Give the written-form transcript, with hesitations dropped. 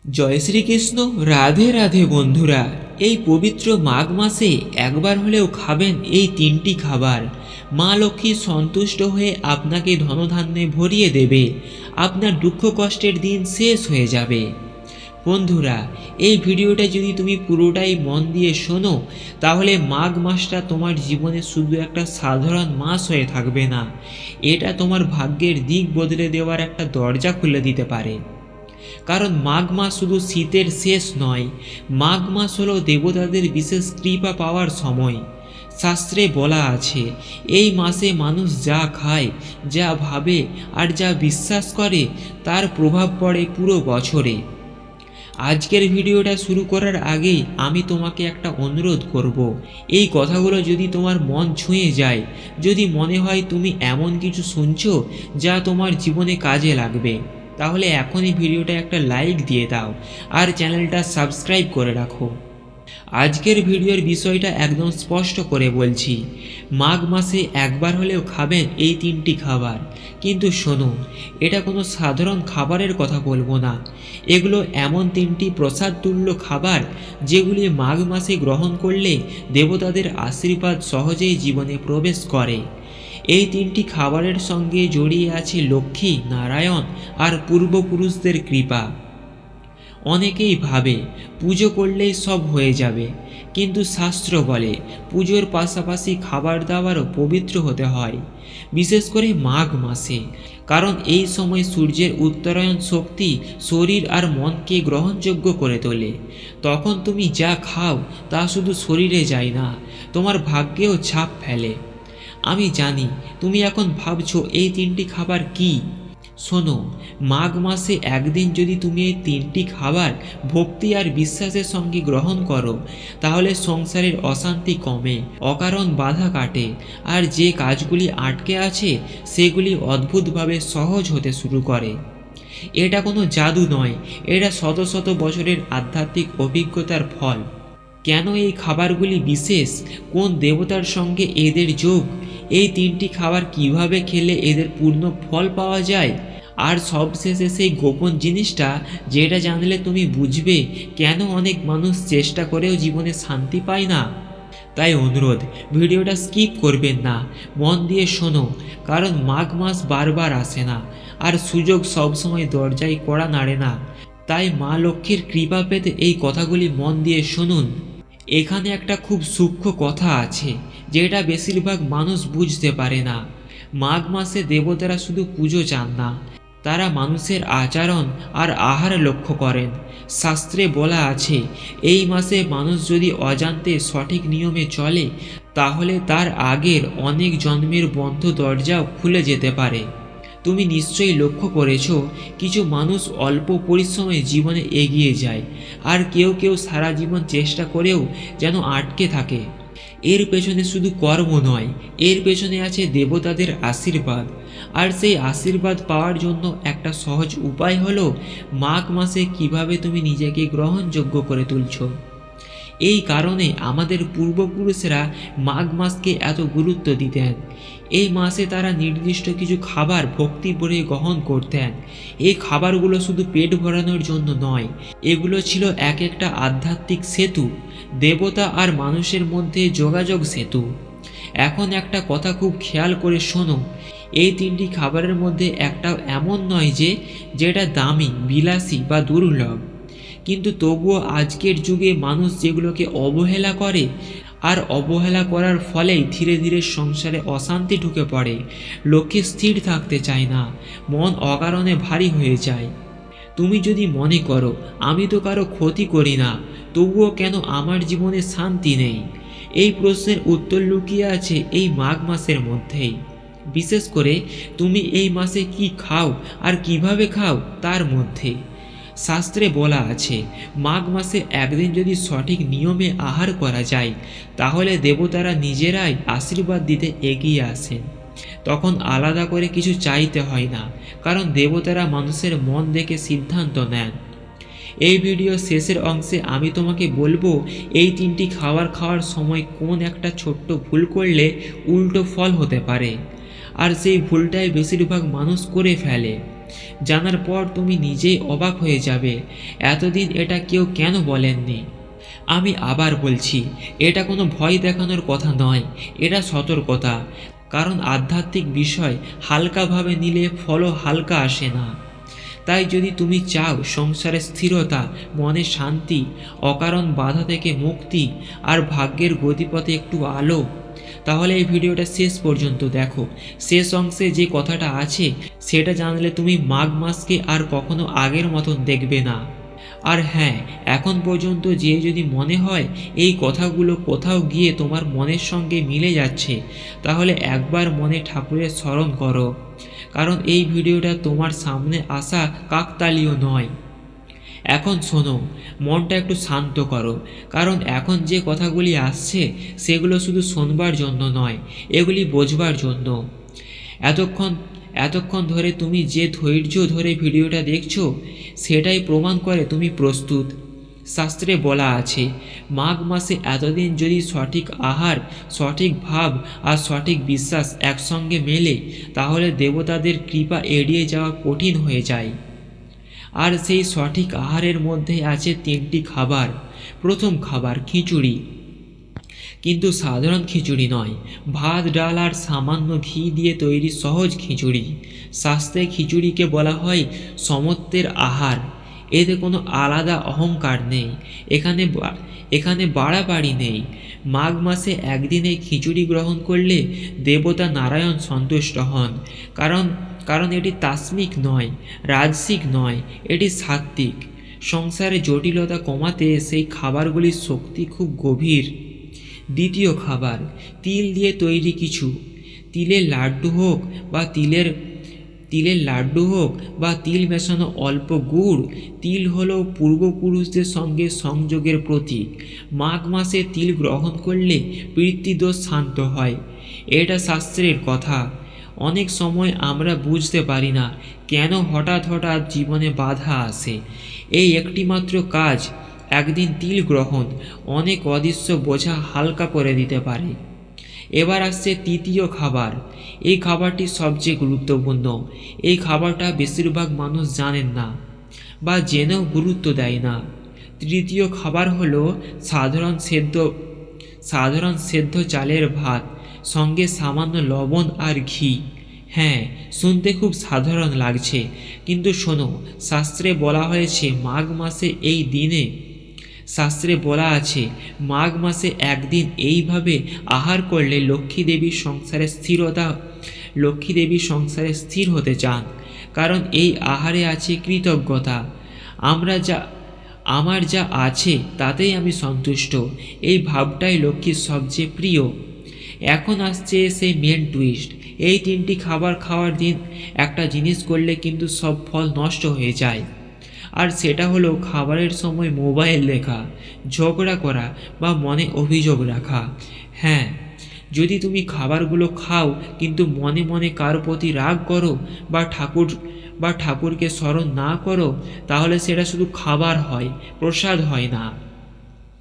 জয় শ্রীকৃষ্ণ। রাধে রাধে বন্ধুরা, এই পবিত্র মাঘ মাসে একবার হলেও খাবেন এই তিনটি খাবার। মা লক্ষ্মী সন্তুষ্ট হয়ে আপনাকে ধনধান্যে ভরিয়ে দেবে, আপনার দুঃখ কষ্টের দিন শেষ হয়ে যাবে। বন্ধুরা, এই ভিডিওটা যদি তুমি পুরোটাই মন দিয়ে শোনো, তাহলে মাঘ মাসটা তোমার জীবনে শুধু একটা সাধারণ মাস হয়ে থাকবে না, এটা তোমার ভাগ্যের দিক বদলে দেওয়ার একটা দরজা খুলে দিতে পারে। কারণ মাঘ মাস শুধু শীতের শেষ নয়, মাঘ মাস হলো দেবতাদের বিশেষ কৃপা পাওয়ার সময়। শাস্ত্রে বলা আছে, এই মাসে মানুষ যা খায়, যা ভাবে আর যা বিশ্বাস করে তার প্রভাব পড়ে পুরো বছরে। আজকের ভিডিওটা শুরু করার আগেই আমি তোমাকে একটা অনুরোধ করব। এই কথাগুলো যদি তোমার মন ছুঁয়ে যায়, যদি মনে হয় তুমি এমন কিছু শুনছো যা তোমার জীবনে কাজে লাগবে, তাহলে এখনই ভিডিওটা একটা লাইক দিয়ে দাও আর চ্যানেলটা সাবস্ক্রাইব করে রাখো। আজকের ভিডিওর বিষয়টা একদম স্পষ্ট করে বলছি, মাঘ মাসে একবার হলেও খাবেন এই তিনটি খাবার। কিন্তু শোনো, এটা কোনো সাধারণ খাবারের কথা বলবো না, এগুলো এমন তিনটি প্রসাদ তুল্য খাবার যেগুলি মাঘ মাসে গ্রহণ করলে দেবতাদের আশীর্বাদ সহজেই জীবনে প্রবেশ করে। এই তিনটি খাবারের সঙ্গে জড়িয়ে আছে লক্ষ্মী, নারায়ণ আর পূর্বপুরুষদের কৃপা। অনেকেই ভাবে পুজো করলেই সব হয়ে যাবে, কিন্তু শাস্ত্র বলে পুজোর পাশাপাশি খাবার দাবারও পবিত্র হতে হয়, বিশেষ করে মাঘ মাসে। কারণ এই সময় সূর্যের উত্তরায়ণ শক্তি শরীর আর মনকে গ্রহণযোগ্য করে তোলে। তখন তুমি যা খাও তা শুধু শরীরে যায় না, তোমার ভাগ্যেও ছাপ ফেলে। আমি জানি তুমি এখন ভাবছো এই তিনটি খাবার কি। শোনো, মাঘ মাসে একদিন যদি তুমি এই তিনটি খাবার ভক্তি আর বিশ্বাসের সঙ্গে গ্রহণ করো, তাহলে সংসারের অশান্তি কমে, অকারণ বাধা কাটে, আর যে কাজগুলি আটকে আছে সেগুলি অদ্ভুতভাবে সহজ হতে শুরু করে। এটা কোনো জাদু নয়, এটা শত শত বছরের আধ্যাত্মিক অভিজ্ঞতার ফল। কেন এই খাবারগুলি বিশেষ, কোন দেবতার সঙ্গে এদের যোগ, এই তিনটি খাবার কিভাবে খেলে এদের পূর্ণ ফল পাওয়া যায়, আর সবশেষে সেই গোপন জিনিসটা যেটা জানলে তুমি বুঝবে কেন অনেক মানুষ চেষ্টা করেও জীবনে শান্তি পায় না। তাই অনুরোধ, ভিডিওটা স্কিপ করবেন না, মন দিয়ে শোনো। কারণ মাঘ মাস বারবার আসে না, আর সুযোগ সবসময় দরজায় কড়া নাড়ে না। তাই মা লক্ষ্মীর কৃপা পেতে এই কথাগুলি মন দিয়ে শুনুন। এখানে একটা খুব সূক্ষ্ম কথা আছে যেটা বেশিরভাগ মানুষ বুঝতে পারে না। মাঘ মাসে দেবতারা শুধু পুজো চান না, তারা মানুষের আচরণ আর আহার লক্ষ্য করেন। শাস্ত্রে বলা আছে, এই মাসে মানুষ যদি অজান্তে সঠিক নিয়মে চলে, তাহলে তার আগের অনেক জন্মের বন্ধ দরজাও খুলে যেতে পারে। তুমি নিশ্চয়ই লক্ষ্য করেছ, কিছু মানুষ অল্প পরিশ্রমে জীবনে এগিয়ে যায়, আর কেউ কেউ সারা জীবন চেষ্টা করেও যেন আটকে থাকে। এর পেছনে শুধু কর্ম নয়, এর পেছনে আছে দেবতাদের আশীর্বাদ। আর সেই আশীর্বাদ পাওয়ার জন্য একটা সহজ উপায় হলো মাঘ মাসে কিভাবে তুমি নিজেকে গ্রহণযোগ্য করে তুলছো। এই কারণে আমাদের পূর্বপুরুষেরা মাঘ মাসকে এত গুরুত্ব দিতেন। এই মাসে তারা নির্দিষ্ট কিছু খাবার ভক্তি ভরে গ্রহণ করতেন। এই খাবারগুলো শুধু পেট ভরানোর জন্য নয়, এগুলো ছিল এক একটা আধ্যাত্মিক সেতু, দেবতা আর মানুষের মধ্যে যোগাযোগ সেতু। এখন একটা কথা খুব খেয়াল করে শোনো, এই তিনটি খাবারের মধ্যে একটা এমন নয় যেটা দামি, বিলাসী বা দুর্লভ। কিন্তু তবুও আজকের যুগে মানুষ যেগুলোকে অবহেলা করে, আর অবহেলা করার ফলেই ধীরে ধীরে সংসারে অশান্তি ঢুকে পড়ে, লক্ষ্যে স্থির থাকতে চায় না, মন অকারণে ভারী হয়ে যায়। তুমি যদি মনে করো আমি তো কারো ক্ষতি করি না, তবুও কেন আমার জীবনে শান্তি নেই, এই প্রশ্নের উত্তর লুকিয়ে আছে এই মাঘ মাসের মধ্যেই। বিশেষ করে তুমি এই মাসে কি খাও আর কিভাবে খাও তার মধ্যে। শাস্ত্রে বলা আছে, মাঘ মাসে একদিন যদি সঠিক নিয়মে আহার করা যায়, তাহলে দেবতারা নিজেরাই আশীর্বাদ দিতে এগিয়ে আসেন। তখন আলাদা করে কিছু চাইতে হয় না, কারণ দেবতারা মানুষের মন দেখে সিদ্ধান্ত নেন। এই ভিডিও শেষের অংশে আমি তোমাকে বলবো এই তিনটি খাবার খাওয়ার সময় কোন একটা ছোট্ট ভুল করলে উল্টো ফল হতে পারে, আর সেই ভুলটাই বেশিরভাগ মানুষ করে ফেলে। জানার পর তুমি নিজেই অবাক হয়ে যাবে এতদিন এটা কেউ কেন বলেননি। আমি আবার বলছি, এটা কোনো ভয় দেখানোর কথা নয়, এটা সতর্কতা। কারণ আধ্যাত্মিক বিষয় হালকাভাবে নিলে ফলও হালকা আসে না। তাই যদি তুমি চাও সংসারে স্থিরতা, মনে শান্তি, অকারণ বাধা থেকে মুক্তি আর ভাগ্যের গতিপথে একটু আলো, তাহলে এই ভিডিওটা শেষ পর্যন্ত দেখো। শেষ অংশে যে কথাটা আছে সেটা জানলে তুমি মাঘ মাসকে আর কখনো আগের মতন দেখবে না। আর হ্যাঁ, এখন পর্যন্ত যে যদি মনে হয় এই কথাগুলো কোথাও গিয়ে তোমার মনের সঙ্গে মিলে যাচ্ছে, তাহলে একবার মনে ঠাকুরের স্মরণ করো। কারণ এই ভিডিওটা তোমার সামনে আসা কাকতালীয় নয়। এখন শোনো, মনটা একটু শান্ত করো, কারণ এখন যে কথাগুলি আসছে সেগুলো শুধু শোনবার জন্য নয়, এগুলি বোঝবার জন্য। এতক্ষণ ধরে তুমি যে ধৈর্য ধরে ভিডিওটা দেখছো সেটাই প্রমাণ করে তুমি প্রস্তুত। শাস্ত্রে বলা আছে, মাঘ মাসে এতদিন যদি সঠিক আহার, সঠিক ভাব আর সঠিক বিশ্বাস একসঙ্গে মেলে, তাহলে দেবতাদের কৃপা এড়িয়ে যাওয়া কঠিন হয়ে যায়। আর সেই সঠিক আহারের মধ্যে আছে 3টি খাবার। প্রথম খাবার খিচুড়ি, কিন্তু সাধারণ খিচুড়ি নয়, ভাত ডাল আর সামান্য ঘি দিয়ে তৈরি সহজ খিচুড়ি। শাস্ত্রে খিচুড়িকে বলা হয় সমত্বের আহার। এতে কোনো আলাদা অহংকার নেই, এখানে বাড়াবাড়ি নেই। মাঘ মাসে একদিনে খিচুড়ি গ্রহণ করলে দেবতা নারায়ণ সন্তুষ্ট হন। কারণ এটি তাস্মিক নয়, রাজসিক নয়, এটি সাত্ত্বিক। সংসারে জটিলতা কমাতে সেই খাবারগুলির শক্তি খুব গভীর। দ্বিতীয় খাবার তিল দিয়ে তৈরি কিছু। তিলের লাড্ডু হোক বা তিল মেশানো অল্প গুড়। তিল হলো পূর্বপুরুষদের সঙ্গে সংযোগের প্রতীক। মাঘ মাসে তিল গ্রহণ করলে পিতৃদোষ শান্ত হয়, এটা শাস্ত্রের কথা। অনেক সময় আমরা বুঝতে পারি না কেন হঠাৎ জীবনে বাধা আসে। এই একটিমাত্র কাজ, একদিন তিল গ্রহণ, অনেক অদৃশ্য বোঝা হালকা করে দিতে পারে। এবার আসছে তৃতীয় খাবার। এই খাবারটি সবচেয়ে গুরুত্বপূর্ণ। এই খাবারটা বেশিরভাগ মানুষ জানেন না বা জেনেও গুরুত্ব দেয় না। তৃতীয় খাবার হলো সাধারণ সেদ্ধ চালের ভাত, সঙ্গে সামান্য লবণ আর ঘি। হ্যাঁ, শুনতে খুব সাধারণ লাগছে, কিন্তু শোনো, শাস্ত্রে বলা হয়েছে মাঘ মাসে একদিন এইভাবে আহার করলে লক্ষ্মী দেবী সংসারে স্থির হতে চান। কারণ এই আহারে আছে কৃতজ্ঞতা। আমার যা আছে তাতেই আমি সন্তুষ্ট, এই ভাবটাই লক্ষ্মীর সবচেয়ে প্রিয়। এখন আসছে সেই মেন টুইস্ট। এই 3টি খাবার খাওয়ার দিন একটা জিনিস করলে কিন্তু সব ফল নষ্ট হয়ে যায়। আর সেটা হলো খাবারের সময় মোবাইল দেখা, ঝগড়া করা বা মনে অভিযোগ রাখা। হ্যাঁ, যদি তুমি খাবারগুলো খাও কিন্তু মনে মনে কার প্রতি রাগ করো বা ঠাকুরকে স্মরণ না করো, তাহলে সেটা শুধু খাবার হয়, প্রসাদ হয় না।